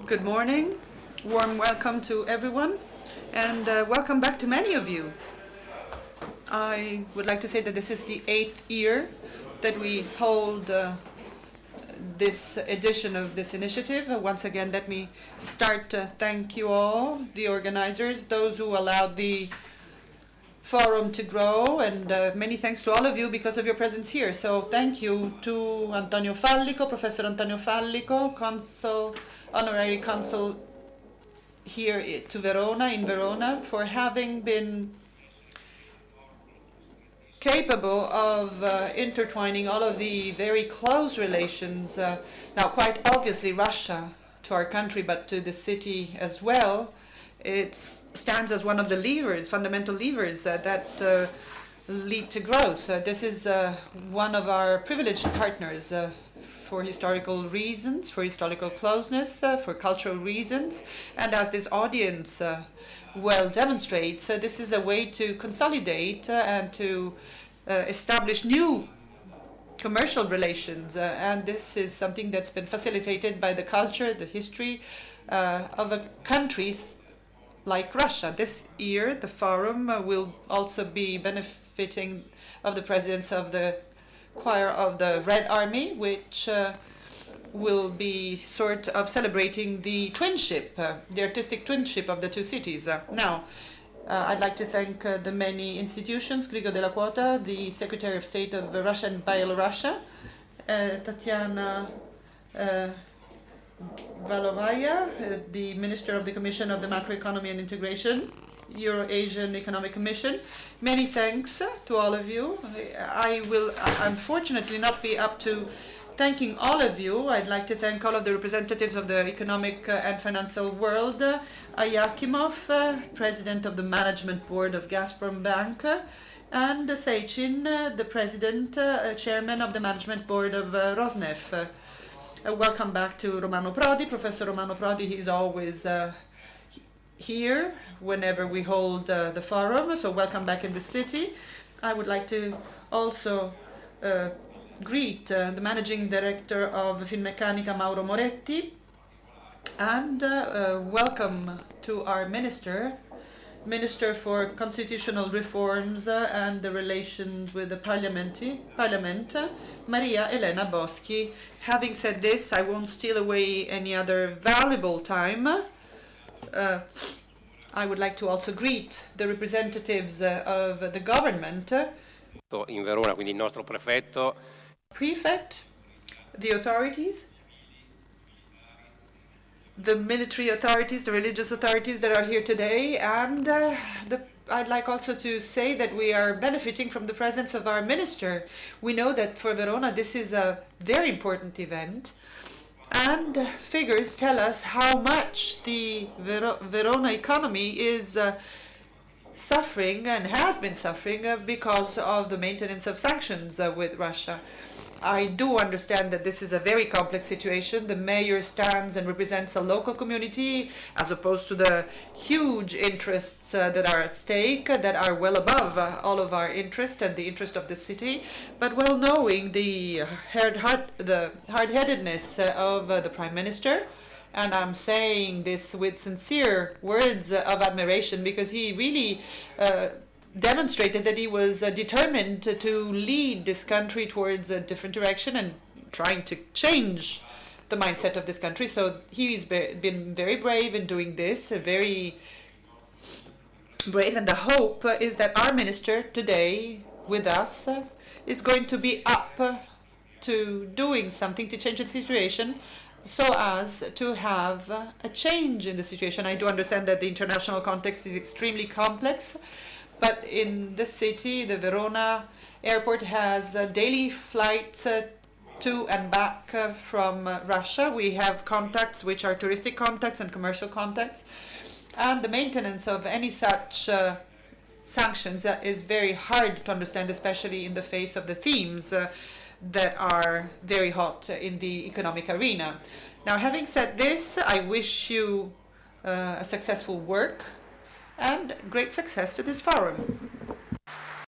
Good morning, warm welcome to everyone, and welcome back to many of you. I would like to say that this is the 8th year that we hold this edition of this initiative. Once again, let me start to thank you all, the organizers, those who allowed the forum to grow, and many thanks to all of you because of your presence here. So thank you to Antonio Fallico, Professor Antonio Fallico, Honorary Consul here in Verona, for having been capable of intertwining all of the very close relations, now quite obviously Russia to our country, but to the city as well. It stands as one of the levers, fundamental levers that lead to growth. This is one of our privileged partners for historical reasons, for historical closeness, for cultural reasons, and as this audience well demonstrates, this is a way to consolidate and to establish new commercial relations, and this is something that's been facilitated by the culture, the history of a country like Russia. This year, the forum will also be benefiting of the presence of the choir of the Red Army, which will be sort of celebrating the twinship, the artistic twinship of the two cities. Now, I'd like to thank the many institutions, Grigo della Quota, the Secretary of State of Russia and Byelorussian, Tatiana Valovaya, the Minister of the Commission of the Macroeconomy and Integration, Euro-Asian Economic Commission. Many thanks to all of you. I will unfortunately not be up to thanking all of you. I'd like to thank all of the representatives of the economic and financial world. Ayakimov, President of the Management Board of Gazprom Bank, and Sechin, the President, Chairman of the Management Board of Rosneft. Welcome back to Romano Prodi. Professor Romano Prodi, he's always here whenever we hold the forum, so welcome back in the city. I would like to also greet the Managing Director of Finmeccanica, Mauro Moretti, and welcome to our Minister for Constitutional Reforms and the Relations with the Parliament, Maria Elena Boschi. Having said this, I won't steal away any other valuable time. I would like to also greet the representatives of the government. In Verona, quindi il nostro prefetto. Prefect, the authorities, the military authorities, the religious authorities that are here today, and I'd like also to say that we are benefiting from the presence of our minister. We know that for Verona this is a very important event, and figures tell us how much the Verona economy is suffering and has been suffering because of the maintenance of sanctions with Russia. I do understand that this is a very complex situation. The mayor stands and represents a local community as opposed to the huge interests that are at stake, that are well above all of our interest and the interest of the city, but well knowing the hard-headedness of the Prime Minister. And I'm saying this with sincere words of admiration because he really demonstrated that he was determined to lead this country towards a different direction and trying to change the mindset of this country. So he's been very brave in doing this, very brave, and the hope is that our minister today with us is going to be up to doing something to change the situation so as to have a change in the situation. I do understand that the international context is extremely complex, but in the city, the Verona airport has daily flights to and back from Russia. We have contacts which are touristic contacts and commercial contacts, and the maintenance of any such sanctions is very hard to understand, especially in the face of the themes that are very hot in the economic arena. Now, having said this, I wish you a successful work and great success to this forum.